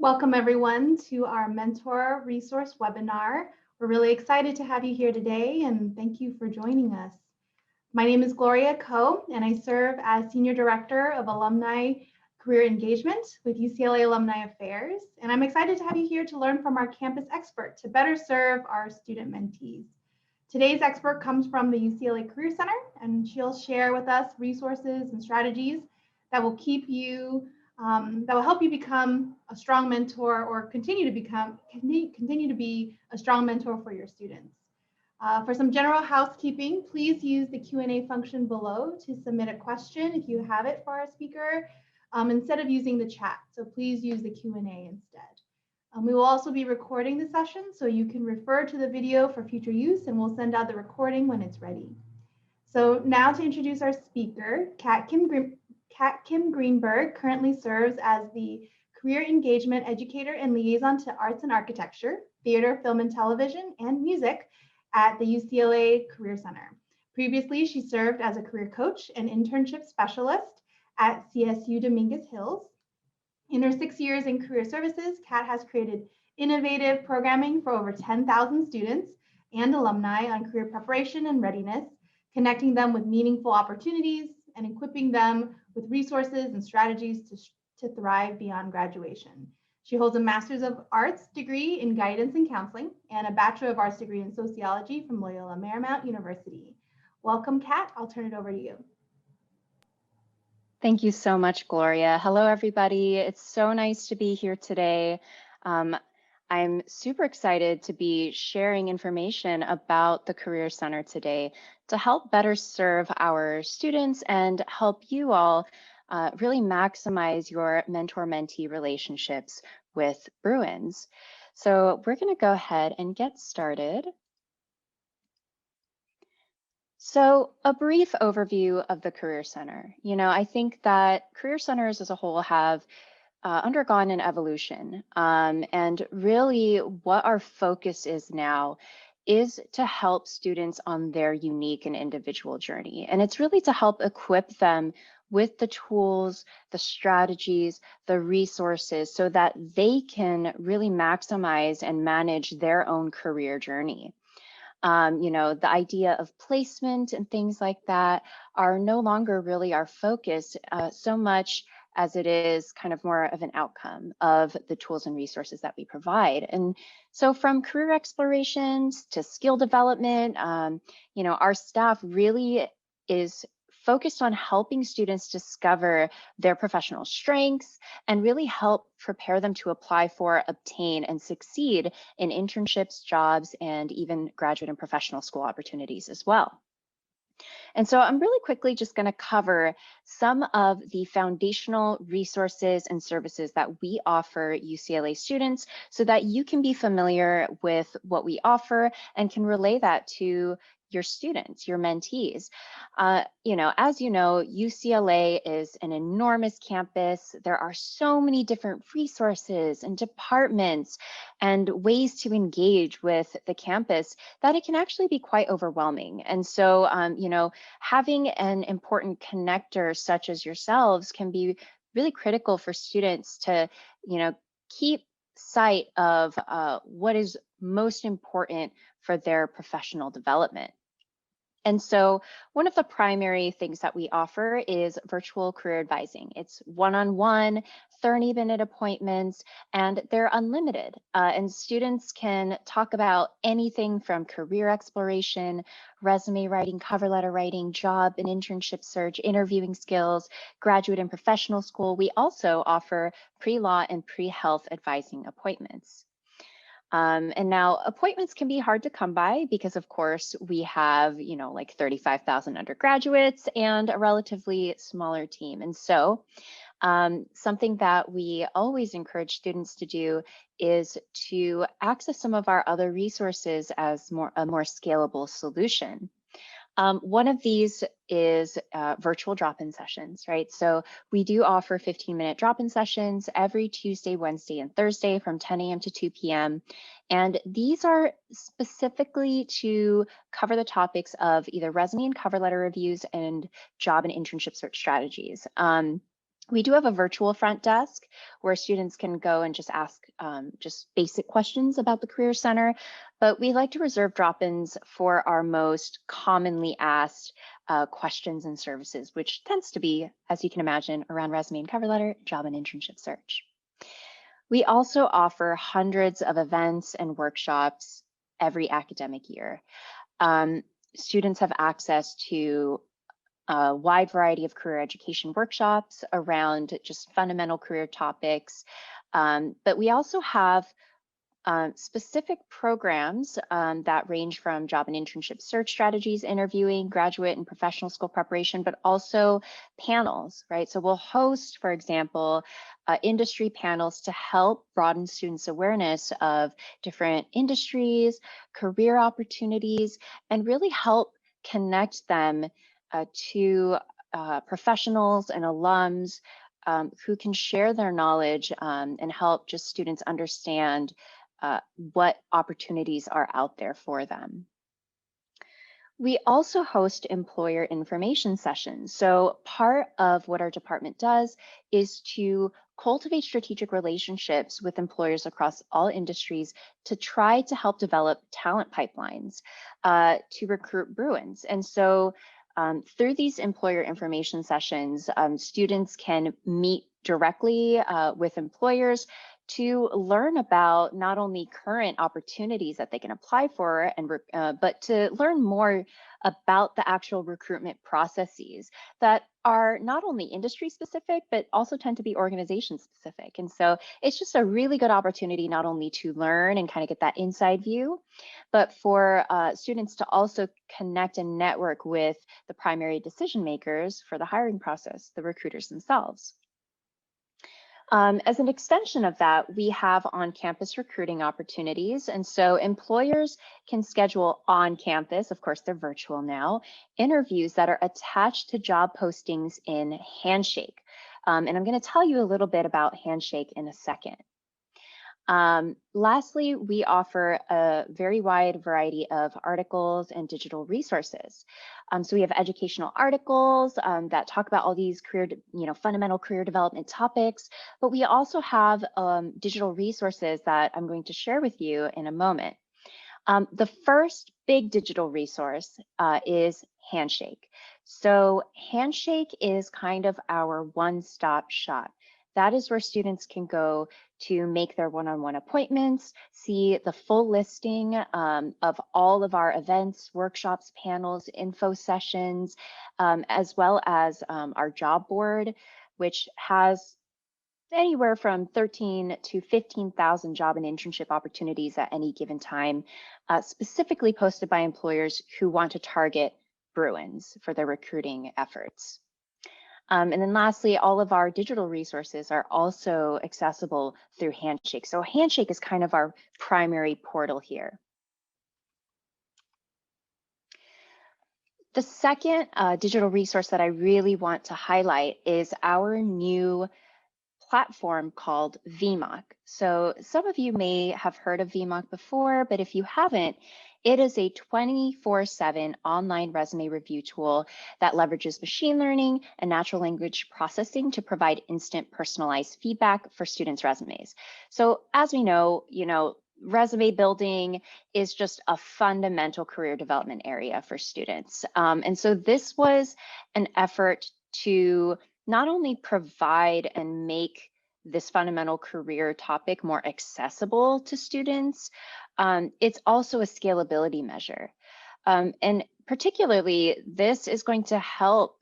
Welcome everyone to our Mentor Resource webinar. We're really excited to have you here today and thank you for joining us. My name is Gloria Coe and I serve as Senior Director of Alumni Career Engagement with UCLA Alumni Affairs. And I'm excited to have you here to learn from our campus expert to better serve our student mentees. Today's expert comes from the UCLA Career Center and she'll share with us resources and strategies that will help you become a strong mentor or continue to be a strong mentor for your students. For some general housekeeping, please use the Q&A function below to submit a question if you have it for our speaker, instead of using the chat. So please use the Q&A instead. We will also be recording the session, so you can refer to the video for future use, and we'll send out the recording when it's ready. So now to introduce our speaker, Kat Kim Greenberg currently serves as the Career Engagement Educator and Liaison to Arts and Architecture, Theater, Film and Television, and Music at the UCLA Career Center. Previously, she served as a career coach and internship specialist at CSU Dominguez Hills. In her 6 years in career services, Kat has created innovative programming for over 10,000 students and alumni on career preparation and readiness, connecting them with meaningful opportunities and equipping them with resources and strategies to thrive beyond graduation. She holds a Master's of Arts degree in Guidance and Counseling and a Bachelor of Arts degree in Sociology from Loyola Marymount University. Welcome, Kat. I'll turn it over to you. Thank you so much, Gloria. Hello, everybody. It's so nice to be here today. I'm super excited to be sharing information about the Career Center today to help better serve our students and help you all really maximize your mentor-mentee relationships with Bruins. So we're going to go ahead and get started. So a brief overview of the Career Center. I think that Career Centers as a whole have undergone an evolution. And really what our focus is now is to help students on their unique and individual journey. And it's really to help equip them with the tools, the strategies, the resources so that they can really maximize and manage their own career journey. The idea of placement and things like that are no longer really our focus so much as it is kind of more of an outcome of the tools and resources that we provide. And so from career explorations to skill development, our staff really is focused on helping students discover their professional strengths and really help prepare them to apply for, obtain, and succeed in internships, jobs, and even graduate and professional school opportunities as well. And so I'm really quickly just going to cover some of the foundational resources and services that we offer UCLA students so that you can be familiar with what we offer and can relay that to your students, your mentees. As you know, UCLA is an enormous campus. There are so many different resources and departments and ways to engage with the campus that it can actually be quite overwhelming. And so, having an important connector such as yourselves can be really critical for students to, keep sight of what is most important for their professional development. And so one of the primary things that we offer is virtual career advising. It's one-on-one, 30-minute appointments, and they're unlimited. And students can talk about anything from career exploration, resume writing, cover letter writing, job and internship search, interviewing skills, graduate and professional school. We also offer pre-law and pre-health advising appointments. And now appointments can be hard to come by because, of course, we have, like 35,000 undergraduates and a relatively smaller team. And so something that we always encourage students to do is to access some of our other resources as a more scalable solution. One of these is virtual drop-in sessions, right? So we do offer 15-minute drop-in sessions every Tuesday, Wednesday, and Thursday from 10 a.m. to 2 p.m. And these are specifically to cover the topics of either resume and cover letter reviews and job and internship search strategies. We do have a virtual front desk where students can go and just ask just basic questions about the Career Center, but we like to reserve drop-ins for our most commonly asked questions and services, which tends to be, as you can imagine, around resume and cover letter, job and internship search. We also offer hundreds of events and workshops every academic year. Students have access to a wide variety of career education workshops around just fundamental career topics. But we also have specific programs that range from job and internship search strategies, interviewing, graduate and professional school preparation, but also panels, right? So we'll host, for example, industry panels to help broaden students' awareness of different industries, career opportunities, and really help connect them to professionals and alums who can share their knowledge and help just students understand what opportunities are out there for them. We also host employer information sessions. So part of what our department does is to cultivate strategic relationships with employers across all industries to try to help develop talent pipelines to recruit Bruins. And so through these employer information sessions, students can meet directly with employers to learn about not only current opportunities that they can apply for, but to learn more about the actual recruitment processes that are not only industry specific, but also tend to be organization specific. And so it's just a really good opportunity not only to learn and kind of get that inside view, but for students to also connect and network with the primary decision makers for the hiring process, the recruiters themselves. As an extension of that, we have on-campus recruiting opportunities. And so employers can schedule on-campus, of course, they're virtual now, interviews that are attached to job postings in Handshake. And I'm going to tell you a little bit about Handshake in a second. Lastly, we offer a very wide variety of articles and digital resources. So we have educational articles that talk about all these fundamental career development topics, but we also have digital resources that I'm going to share with you in a moment. The first big digital resource is Handshake. So Handshake is kind of our one-stop shop. That is where students can go to make their one-on-one appointments, see the full listing of all of our events, workshops, panels, info sessions, as well as our job board, which has anywhere from 13 to 15,000 job and internship opportunities at any given time, specifically posted by employers who want to target Bruins for their recruiting efforts. And then lastly, all of our digital resources are also accessible through Handshake. So Handshake is kind of our primary portal here. The second digital resource that I really want to highlight is our new platform called VMOC. So some of you may have heard of VMOC before, but if you haven't, it is a 24/7 online resume review tool that leverages machine learning and natural language processing to provide instant personalized feedback for students' resumes. So as we know, resume building is just a fundamental career development area for students. And so this was an effort to not only provide and make this fundamental career topic more accessible to students, it's also a scalability measure. And particularly, this is going to help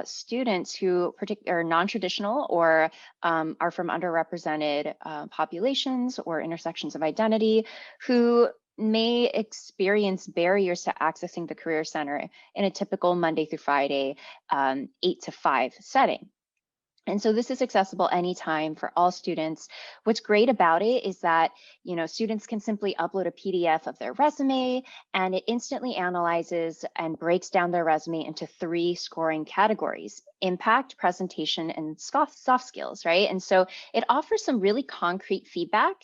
students who are non-traditional or are from underrepresented populations or intersections of identity who may experience barriers to accessing the Career Center in a typical Monday through Friday 8 to 5 setting. And so this is accessible anytime for all students. What's great about it is that, students can simply upload a PDF of their resume and it instantly analyzes and breaks down their resume into 3 scoring categories: impact, presentation, and soft skills, right? And so it offers some really concrete feedback.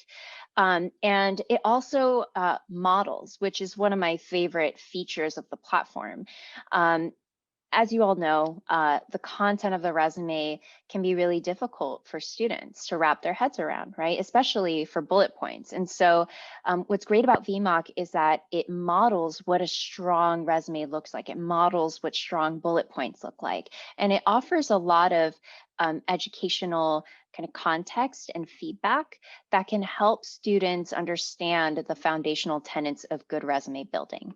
And it also models, which is one of my favorite features of the platform. as you all know, the content of the resume can be really difficult for students to wrap their heads around, right? Especially for bullet points. And so what's great about VMOC is that it models what a strong resume looks like. It models what strong bullet points look like. And it offers a lot of educational kind of context and feedback that can help students understand the foundational tenets of good resume building.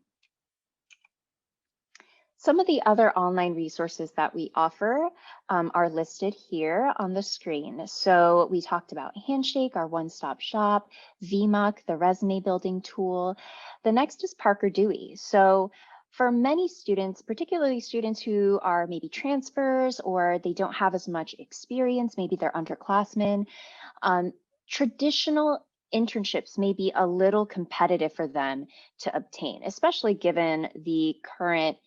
Some of the other online resources that we offer are listed here on the screen. So we talked about Handshake, our one-stop shop, VMOC, the resume building tool. The next is Parker Dewey. So for many students, particularly students who are maybe transfers or they don't have as much experience, maybe they're underclassmen, traditional internships may be a little competitive for them to obtain, especially given the current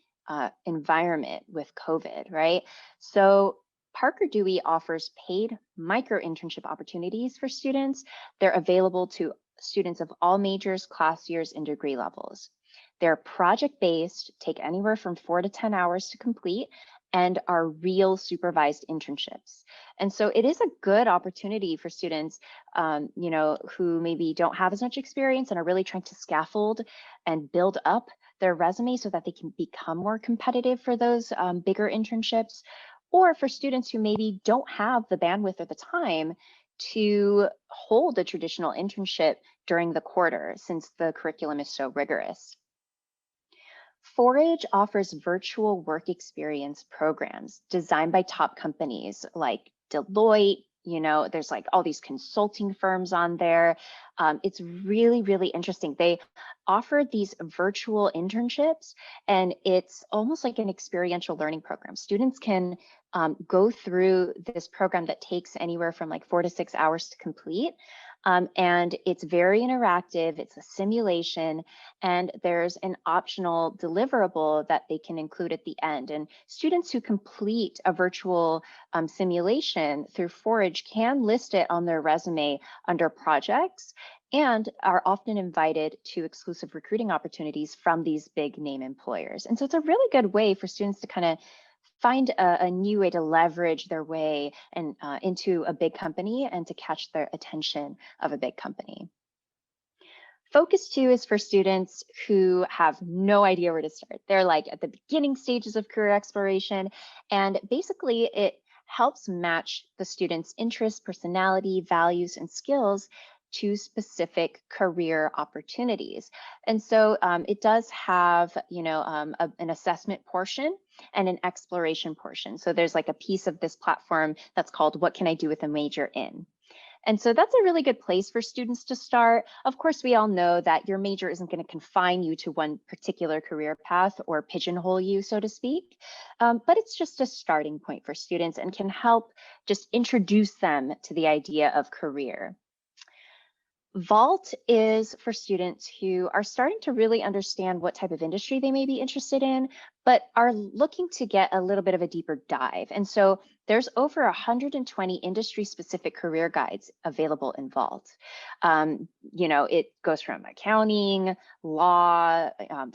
environment with COVID, right? So Parker Dewey offers paid micro internship opportunities for students. They're available to students of all majors, class years, and degree levels. They're project-based, take anywhere from 4 to 10 hours to complete, and are real supervised internships. And so it is a good opportunity for students, who maybe don't have as much experience and are really trying to scaffold and build up their resume so that they can become more competitive for those bigger internships, or for students who maybe don't have the bandwidth or the time to hold a traditional internship during the quarter since the curriculum is so rigorous. Forage offers virtual work experience programs designed by top companies like Deloitte. There's like all these consulting firms on there. It's really, really interesting. They offer these virtual internships, and it's almost like an experiential learning program. Students can go through this program that takes anywhere from like 4 to 6 hours to complete. And it's very interactive, it's a simulation, and there's an optional deliverable that they can include at the end. And students who complete a virtual simulation through Forage can list it on their resume under projects and are often invited to exclusive recruiting opportunities from these big name employers. And so it's a really good way for students to kind of find a new way to leverage their way and into a big company and to catch their attention of a big company. Focus 2 is for students who have no idea where to start. They're like at the beginning stages of career exploration, and basically it helps match the student's interests, personality, values, and skills to specific career opportunities. And so it does have, an assessment portion and an exploration portion. So there's like a piece of this platform that's called "What Can I Do with a Major In?" And so that's a really good place for students to start. Of course, we all know that your major isn't going to confine you to one particular career path or pigeonhole you, so to speak, but it's just a starting point for students and can help just introduce them to the idea of career. Vault is for students who are starting to really understand what type of industry they may be interested in, but are looking to get a little bit of a deeper dive. And so there's over 120 industry-specific career guides available in Vault. It goes from accounting, law,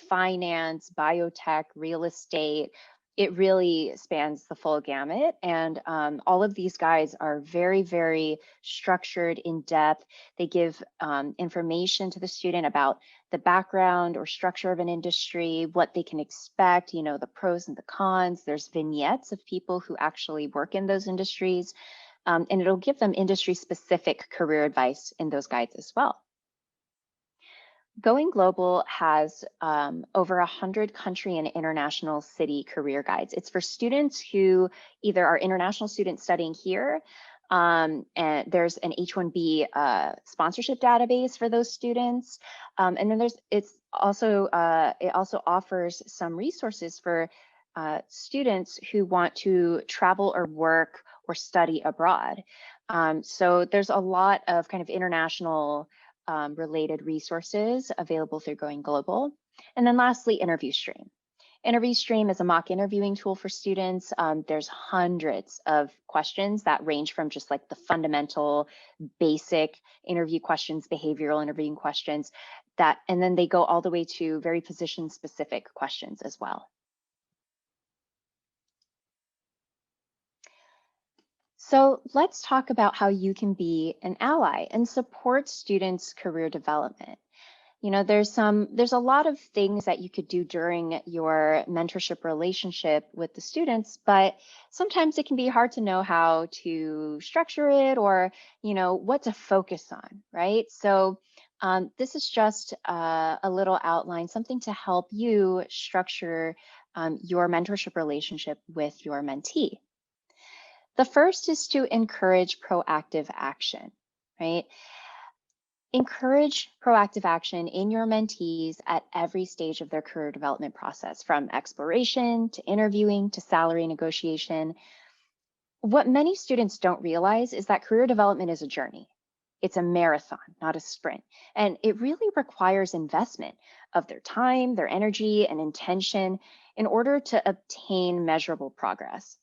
finance, biotech, real estate. It really spans the full gamut, and all of these guides are very, very structured, in depth. They give information to the student about the background or structure of an industry, what they can expect, the pros and the cons. There's vignettes of people who actually work in those industries, and it'll give them industry-specific career advice in those guides as well. Going Global has over 100 country and international city career guides. It's for students who either are international students studying here, and there's an H-1B sponsorship database for those students. And then it also offers some resources for students who want to travel or work or study abroad. So there's a lot of kind of international related resources available through Going Global. And then lastly, Interview Stream. Interview Stream is a mock interviewing tool for students. There's hundreds of questions that range from just like the fundamental basic interview questions, behavioral interviewing questions, and then they go all the way to very position specific questions as well. So let's talk about how you can be an ally and support students' career development. There's a lot of things that you could do during your mentorship relationship with the students, but sometimes it can be hard to know how to structure it or, what to focus on, right? So this is just a little outline, something to help you structure your mentorship relationship with your mentee. The first is to encourage proactive action, right? Encourage proactive action in your mentees at every stage of their career development process, from exploration to interviewing to salary negotiation. What many students don't realize is that career development is a journey. It's a marathon, not a sprint. And it really requires investment of their time, their energy, and intention in order to obtain measurable progress.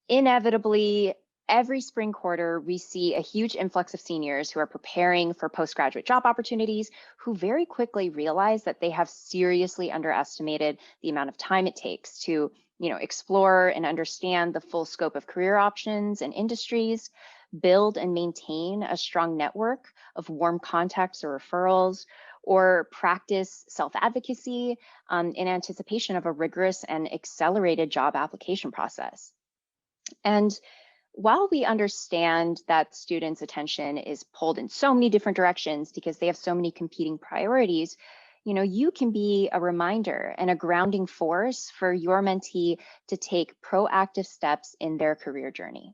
Inevitably, every spring quarter, we see a huge influx of seniors who are preparing for postgraduate job opportunities, who very quickly realize that they have seriously underestimated the amount of time it takes to, explore and understand the full scope of career options and industries, build and maintain a strong network of warm contacts or referrals, or practice self-advocacy in anticipation of a rigorous and accelerated job application process. And while we understand that students' attention is pulled in so many different directions because they have so many competing priorities, you can be a reminder and a grounding force for your mentee to take proactive steps in their career journey.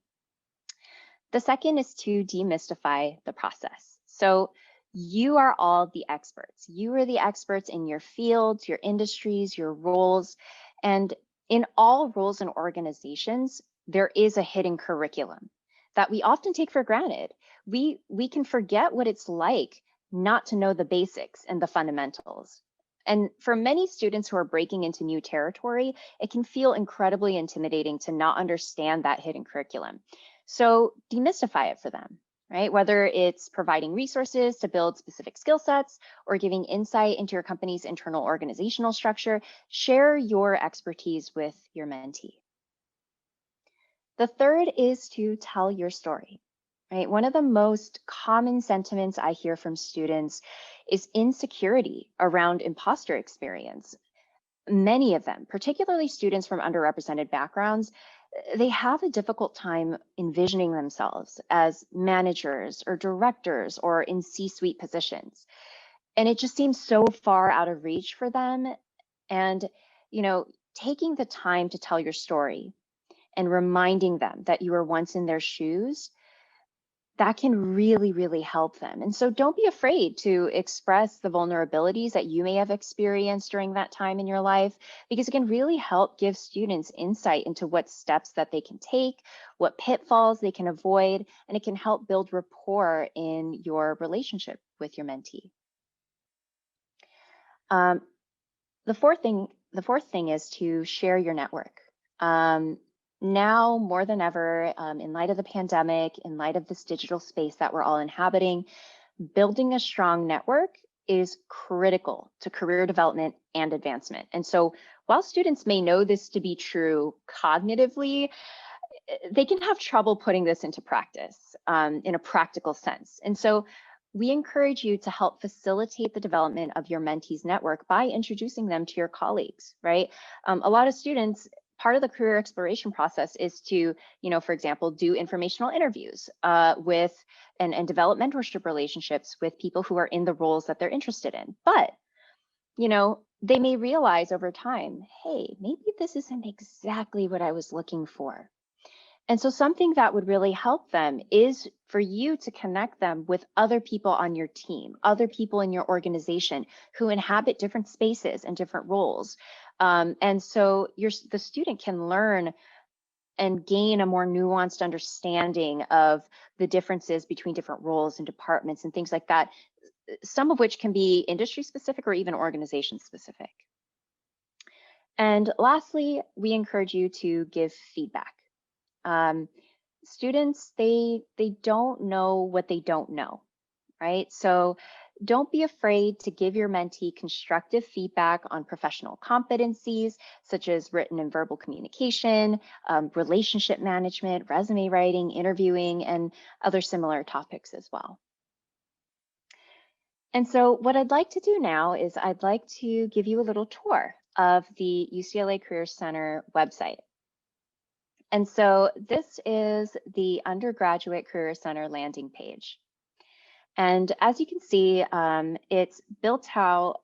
The second is to demystify the process. So you are all the experts. You are the experts in your fields, your industries, your roles, and in all roles and organizations, there is a hidden curriculum that we often take for granted. We can forget what it's like not to know the basics and the fundamentals. And for many students who are breaking into new territory, it can feel incredibly intimidating to not understand that hidden curriculum. So demystify it for them, right? Whether it's providing resources to build specific skill sets or giving insight into your company's internal organizational structure, share your expertise with your mentee. The third is to tell your story, right? One of the most common sentiments I hear from students is insecurity around imposter experience. Many of them, particularly students from underrepresented backgrounds, they have a difficult time envisioning themselves as managers or directors or in C-suite positions. And it just seems so far out of reach for them. And, taking the time to tell your story and reminding them that you were once in their shoes, that can really, really help them. And so don't be afraid to express the vulnerabilities that you may have experienced during that time in your life, because it can really help give students insight into what steps that they can take, what pitfalls they can avoid, and it can help build rapport in your relationship with your mentee. The fourth thing is to share your network. Now more than ever, in light of the pandemic, in light of this digital space that we're all inhabiting, building a strong network is critical to career development and advancement. And so while students may know this to be true cognitively, they can have trouble putting this into practice in a practical sense. And so we encourage you to help facilitate the development of your mentees network by introducing them to your colleagues, right? A lot of students, part of the career exploration process is to, for example, do informational interviews with and develop mentorship relationships with people who are in the roles that they're interested in. But, they may realize over time, hey, maybe this isn't exactly what I was looking for. And so something that would really help them is for you to connect them with other people on your team, other people in your organization who inhabit different spaces and different roles. And so the student can learn and gain a more nuanced understanding of the differences between different roles and departments and things like that, some of which can be industry specific or even organization specific. And lastly, we encourage you to give feedback. Students, they don't know what they don't know, right? So don't be afraid to give your mentee constructive feedback on professional competencies, such as written and verbal communication, relationship management, resume writing, interviewing, and other similar topics as well. And so what I'd like to do now is I'd like to give you a little tour of the UCLA Career Center website. And so this is the Undergraduate Career Center landing page. And as you can see, it's built out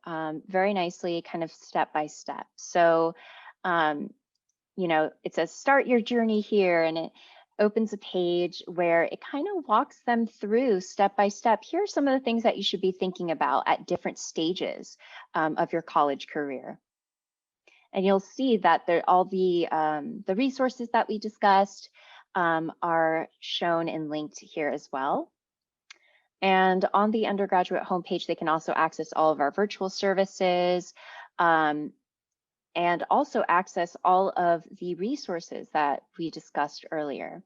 very nicely, kind of step by step. So, you know, it says start your journey here, and it opens a page where it kind of walks them through step by step. Here are some of the things that you should be thinking about at different stages of your college career. And you'll see that all the resources that we discussed are shown and linked here as well. And on the undergraduate homepage, they can also access all of our virtual services and also access all of the resources that we discussed earlier.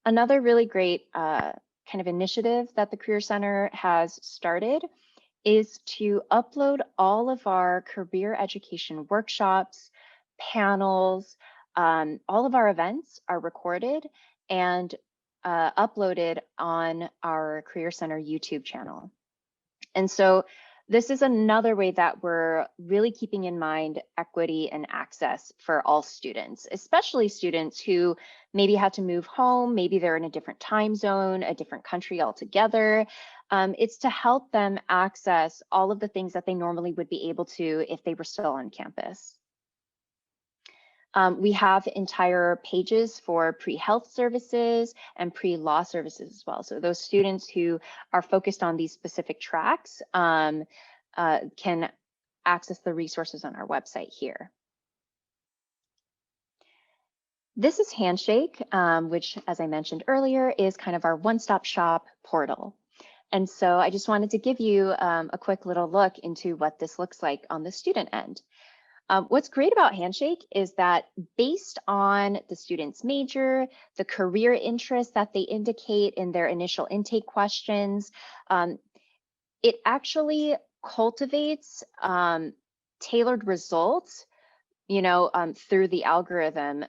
Another really great kind of initiative that the Career Center has started is to upload all of our career education workshops, panels, all of our events are recorded and uploaded on our Career Center YouTube channel. And so this is another way that we're really keeping in mind equity and access for all students, especially students who maybe had to move home, maybe they're in a different time zone, a different country altogether. It's to help them access all of the things that they normally would be able to if they were still on campus. We have entire pages for pre-health services and pre-law services as well. So those students who are focused on these specific tracks can access the resources on our website here. This is Handshake, which, as I mentioned earlier, is kind of our one-stop shop portal. And so I just wanted to give you a quick little look into what this looks like on the student end. What's great about Handshake is that based on the student's major, the career interest that they indicate in their initial intake questions, it actually cultivates tailored results, you know, through the algorithm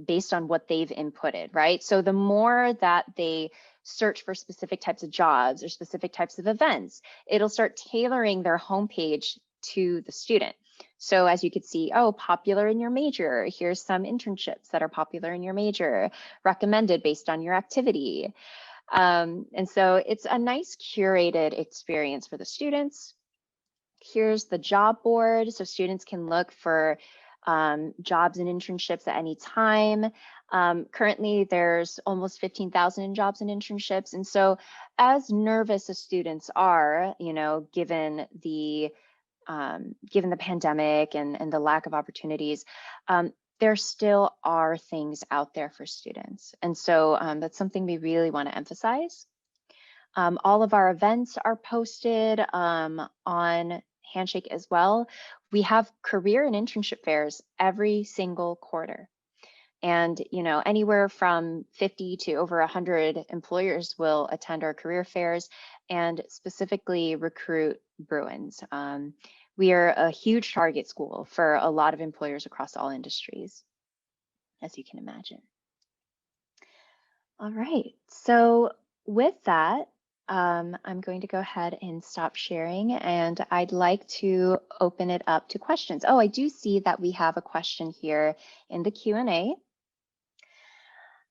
based on what they've inputted, right? So the more that they search for specific types of jobs or specific types of events, it'll start tailoring their homepage to the student. So as you could see, oh, popular in your major, here's some internships that are popular in your major, recommended based on your activity. And so it's a nice curated experience for the students. Here's the job board, so students can look for jobs and internships at any time. Currently, there's almost 15,000 jobs and internships. And so as nervous as students are, you know, given the pandemic and the lack of opportunities, there still are things out there for students. And so that's something we really want to emphasize. All of our events are posted on Handshake as well. We have career and internship fairs every single quarter. And, you know, anywhere from 50 to over 100 employers will attend our career fairs and specifically recruit Bruins. We are a huge target school for a lot of employers across all industries, as you can imagine. All right, so with that, I'm going to go ahead and stop sharing, and I'd like to open it up to questions. Oh, I do see that we have a question here in the Q&A.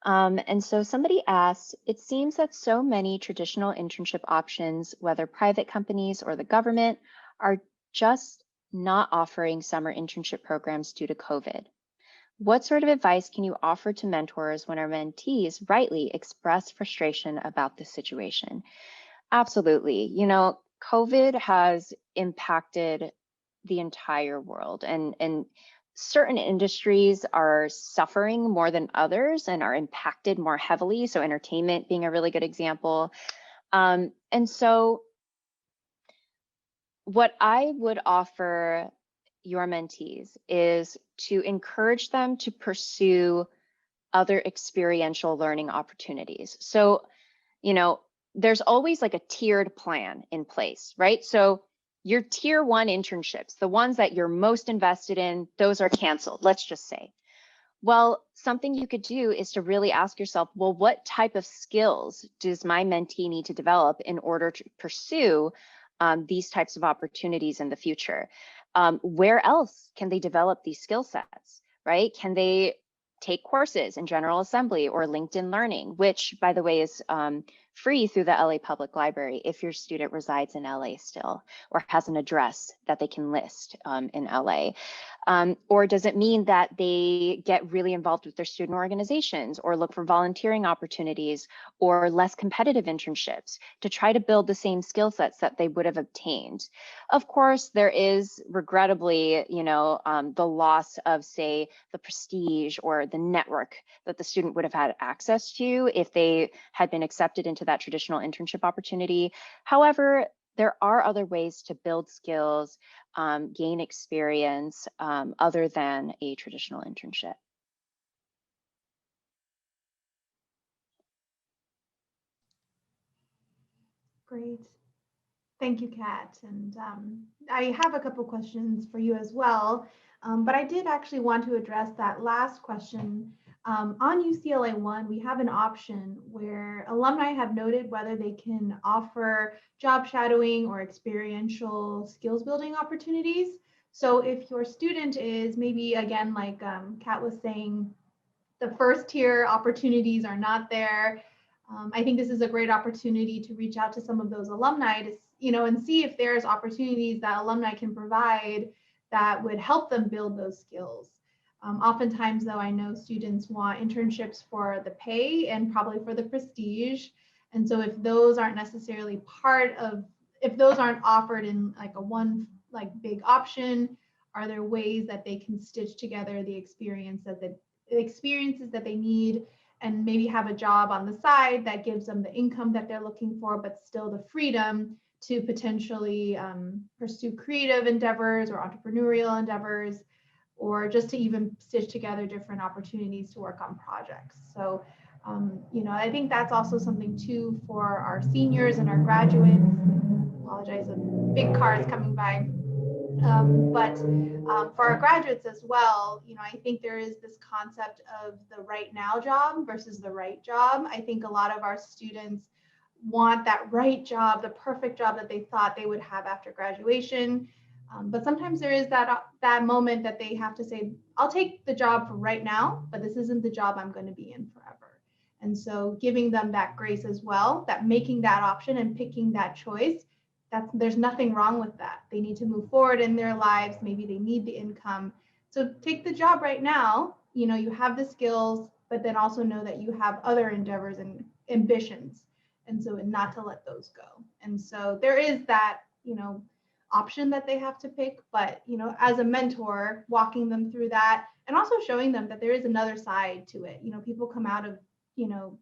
And so somebody asked, it seems that so many traditional internship options, whether private companies or the government, are just not offering summer internship programs due to COVID. What sort of advice can you offer to mentors when our mentees rightly express frustration about this situation? Absolutely. You know, COVID has impacted the entire world, and certain industries are suffering more than others and are impacted more heavily. So entertainment being a really good example. And so what I would offer your mentees is to encourage them to pursue other experiential learning opportunities. So, you know, there's always like a tiered plan in place, right? So your tier 1 internships, the ones that you're most invested in, those are canceled, let's just say. Well, something you could do is to really ask yourself, well, what type of skills does my mentee need to develop in order to pursue these types of opportunities in the future? Where else can they develop these skill sets, right? Can they take courses in General Assembly or LinkedIn Learning, which, by the way, is free through the LA Public Library if your student resides in LA still or has an address that they can list in LA. Or does it mean that they get really involved with their student organizations or look for volunteering opportunities or less competitive internships to try to build the same skill sets that they would have obtained? Of course, there is regrettably, the loss of, say, the prestige or the network that the student would have had access to if they had been accepted into that traditional internship opportunity. However, there are other ways to build skills, gain experience other than a traditional internship. Great. Thank you, Kat. And I have a couple questions for you as well, but I did actually want to address that last question. On UCLA One, we have an option where alumni have noted whether they can offer job shadowing or experiential skills building opportunities. So if your student is maybe, again, like Kat was saying, the first tier opportunities are not there, I think this is a great opportunity to reach out to some of those alumni to, and see if there's opportunities that alumni can provide that would help them build those skills. Oftentimes, though, I know students want internships for the pay and probably for the prestige. And so if those aren't necessarily if those aren't offered in like a one like big option, are there ways that they can stitch together the experiences that they need and maybe have a job on the side that gives them the income that they're looking for, but still the freedom to potentially pursue creative endeavors or entrepreneurial endeavors, or just to even stitch together different opportunities to work on projects. So, I think that's also something too for our seniors and our graduates. Apologize, a big car is coming by. But for our graduates as well, I think there is this concept of the right now job versus the right job. I think a lot of our students want that right job, the perfect job that they thought they would have after graduation. But sometimes there is that moment that they have to say, I'll take the job for right now, but this isn't the job I'm going to be in forever. And so giving them that grace as well, that making that option and picking that choice, there's nothing wrong with that. They need to move forward in their lives. Maybe they need the income. So take the job right now. You have the skills, but then also know that you have other endeavors and ambitions. And so not to let those go. And so there is that, option that they have to pick, but, as a mentor, walking them through that and also showing them that there is another side to it. People come out of,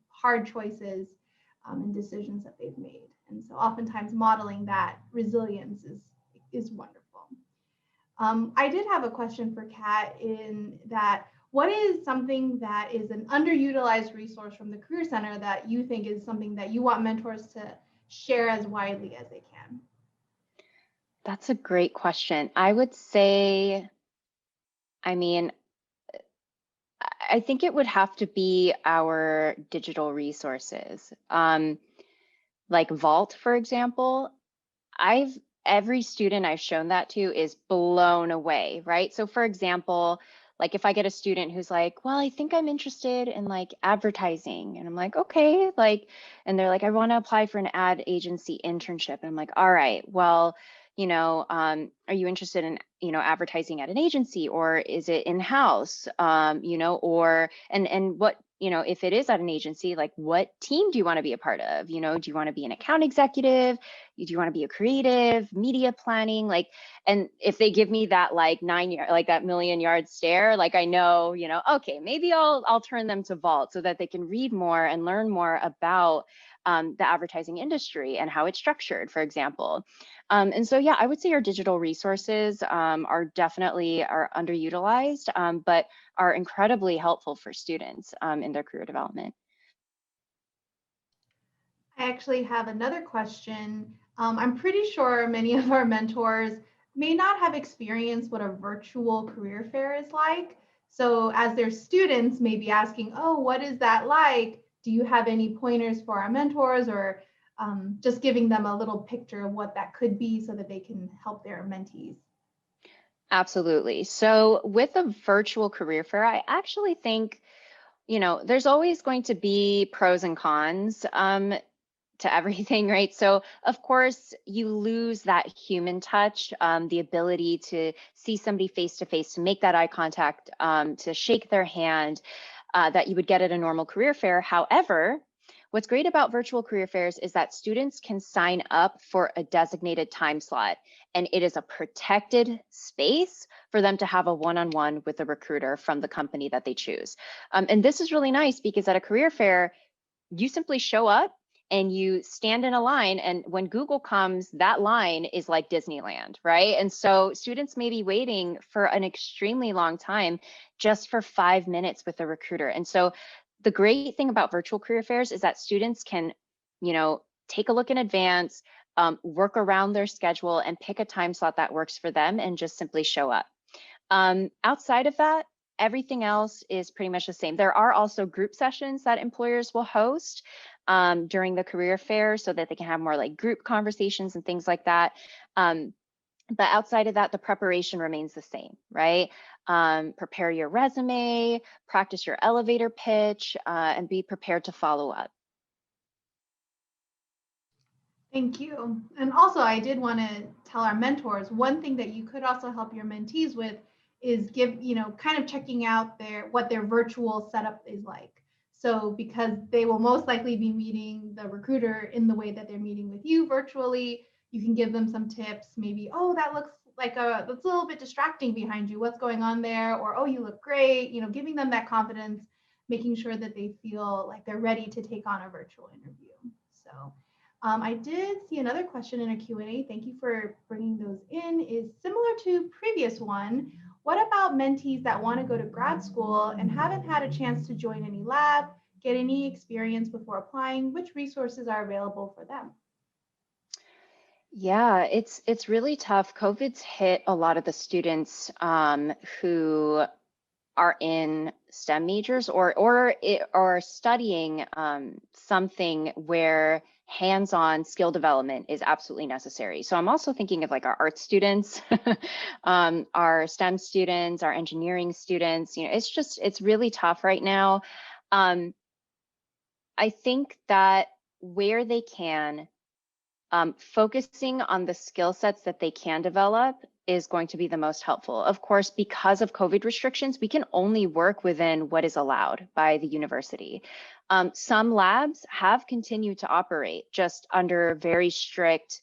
hard choices and decisions that they've made. And so oftentimes modeling that resilience is wonderful. I did have a question for Kat in that, what is something that is an underutilized resource from the Career Center that you think is something that you want mentors to share as widely as they can? That's a great question. I would say, I think it would have to be our digital resources. Like Vault, for example, every student I've shown that to is blown away, right? So for example, like if I get a student who's like, well, I think I'm interested in like advertising, and I'm like, okay, and they're like, I want to apply for an ad agency internship. And I'm like, all right, well, are you interested in, advertising at an agency, or is it in-house, or, and what, if it is at an agency, like what team do you want to be a part of? Do you want to be an account executive? Do you want to be a creative, media planning? And if they give me that that million-yard stare, I know, okay, maybe I'll turn them to Vault so that they can read more and learn more about the advertising industry and how it's structured, for example. And so, yeah, I would say our digital resources are definitely underutilized, but are incredibly helpful for students in their career development. I actually have another question. I'm pretty sure many of our mentors may not have experienced what a virtual career fair is like. So, as their students may be asking, oh, what is that like? Do you have any pointers for our mentors, or just giving them a little picture of what that could be so that they can help their mentees? Absolutely. So with a virtual career fair, I actually think, there's always going to be pros and cons to everything, right? So of course you lose that human touch, the ability to see somebody face to face, to make that eye contact, to shake their hand, that you would get at a normal career fair. However, what's great about virtual career fairs is that students can sign up for a designated time slot, and it is a protected space for them to have a one-on-one with a recruiter from the company that they choose. And this is really nice because at a career fair, you simply show up and you stand in a line, and when Google comes, that line is like Disneyland, right? And so students may be waiting for an extremely long time just for 5 minutes with a recruiter. And so the great thing about virtual career fairs is that students can, take a look in advance, work around their schedule and pick a time slot that works for them and just simply show up. Outside of that, everything else is pretty much the same. There are also group sessions that employers will host during the career fair so that they can have more like group conversations and things like that. But outside of that, the preparation remains the same, right? Prepare your resume, practice your elevator pitch, and be prepared to follow up. Thank you. And also, I did want to tell our mentors one thing that you could also help your mentees with is kind of checking out what their virtual setup is like. So, because they will most likely be meeting the recruiter in the way that they're meeting with you virtually, you can give them some tips. Maybe, oh, that looks like that's a little bit distracting behind you. What's going on there? Or, oh, you look great. Giving them that confidence, making sure that they feel like they're ready to take on a virtual interview. So. I did see another question in a Q&A. Thank you for bringing those in. Is similar to previous one. What about mentees that want to go to grad school and haven't had a chance to join any lab, get any experience before applying? Which resources are available for them? Yeah, it's really tough. COVID's hit a lot of the students who are in STEM majors or studying something where hands-on skill development is absolutely necessary. So I'm also thinking of like our art students, our STEM students, our engineering students. It's really tough right now. I think that where they can, focusing on the skill sets that they can develop is going to be the most helpful. Of course, because of COVID restrictions, we can only work within what is allowed by the university. Some labs have continued to operate just under very strict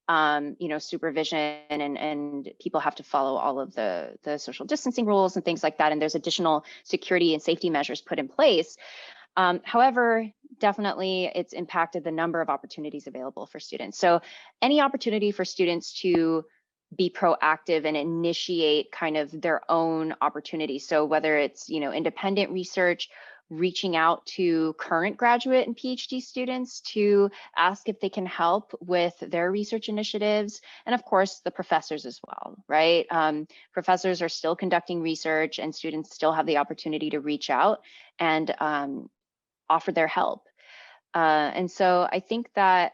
supervision, and people have to follow all of the social distancing rules and things like that. And there's additional security and safety measures put in place. However, definitely it's impacted the number of opportunities available for students. So any opportunity for students to be proactive and initiate kind of their own opportunities. So whether it's, independent research, reaching out to current graduate and PhD students to ask if they can help with their research initiatives. And of course, the professors as well, right? Professors are still conducting research and students still have the opportunity to reach out and offer their help. And so I think that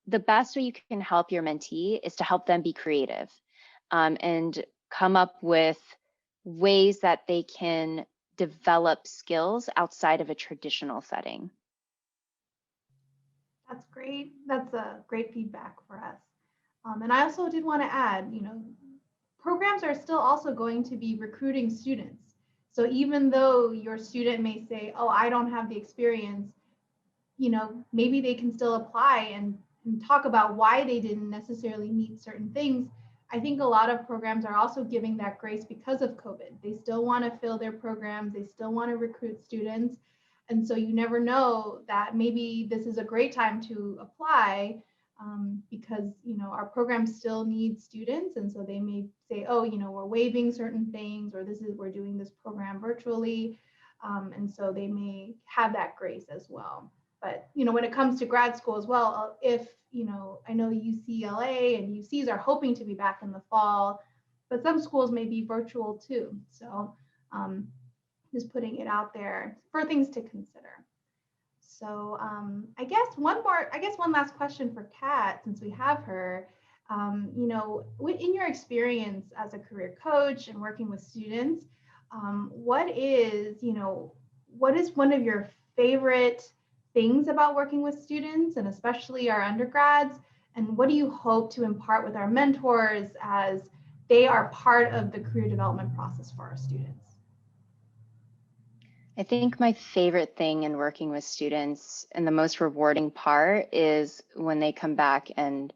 the best way you can help your mentee is to help them be creative, and come up with ways that they can develop skills outside of a traditional setting. That's great. That's a great feedback for us. And I also did want to add, programs are still also going to be recruiting students. So even though your student may say, oh, I don't have the experience, maybe they can still apply and talk about why they didn't necessarily meet certain things. I think a lot of programs are also giving that grace because of COVID. They still want to fill their programs, they still want to recruit students. And so you never know that maybe this is a great time to apply, because our program still needs students, and so they may say, oh, we're waiving certain things, or we're doing this program virtually, and so they may have that grace as well. But, when it comes to grad school as well, if, I know UCLA and UCs are hoping to be back in the fall, but some schools may be virtual too. So just putting it out there for things to consider. So I guess one last question for Kat, since we have her. In your experience as a career coach and working with students, what is one of your favorite things about working with students, and especially our undergrads? And what do you hope to impart with our mentors as they are part of the career development process for our students? I think my favorite thing in working with students and the most rewarding part is when they come back and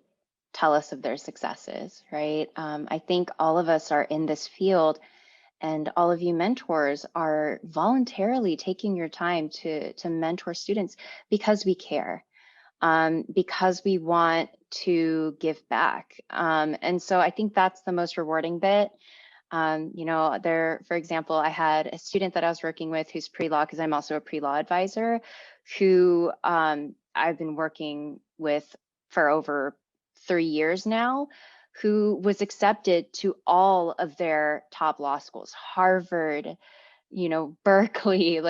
tell us of their successes, right? I think all of us are in this field, and all of you mentors are voluntarily taking your time to mentor students because we care, because we want to give back. And so I think that's the most rewarding bit. For example, I had a student that I was working with who's pre-law, because I'm also a pre-law advisor, who I've been working with for over 3 years now, who was accepted to all of their top law schools, Harvard, Berkeley.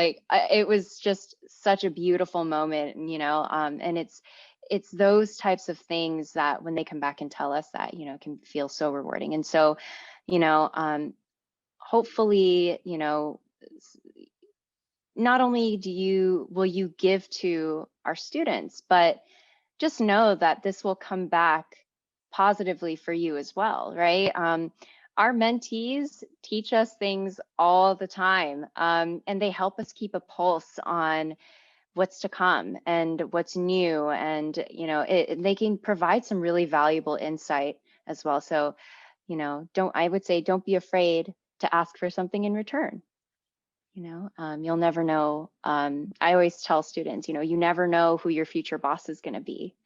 It was just such a beautiful moment, and it's those types of things that when they come back and tell us that, can feel so rewarding. And so, hopefully, not only will you give to our students, but just know that this will come back positively for you as well, right? Our mentees teach us things all the time, and they help us keep a pulse on what's to come and what's new, and they can provide some really valuable insight as well. So I would say don't be afraid to ask for something in return. You'll never know. I always tell students, you never know who your future boss is going to be.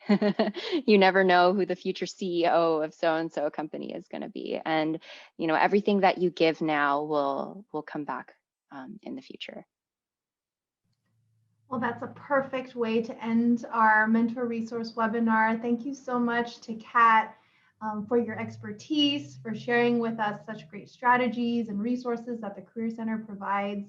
You never know who the future CEO of so-and-so company is going to be. And, everything that you give now will come back in the future. Well, that's a perfect way to end our mentor resource webinar. Thank you so much to Kat for your expertise, for sharing with us such great strategies and resources that the Career Center provides.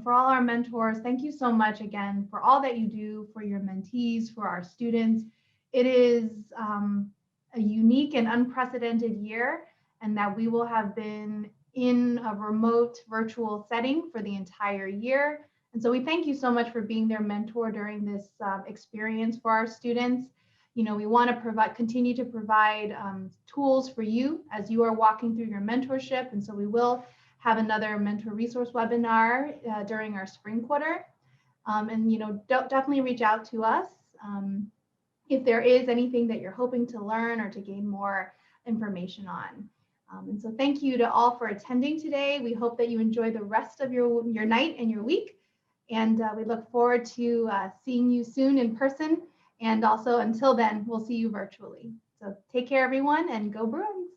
For all our mentors, thank you so much again for all that you do for your mentees, for our students. It is a unique and unprecedented year, and that we will have been in a remote virtual setting for the entire year. And so we thank you so much for being their mentor during this experience for our students. We want to continue to provide tools for you as you are walking through your mentorship. And so we will have another mentor resource webinar during our spring quarter. Definitely reach out to us if there is anything that you're hoping to learn or to gain more information on. And so thank you to all for attending today. We hope that you enjoy the rest of your night and your week. And we look forward to seeing you soon in person. And also, until then, we'll see you virtually. So take care, everyone, and go Bruins.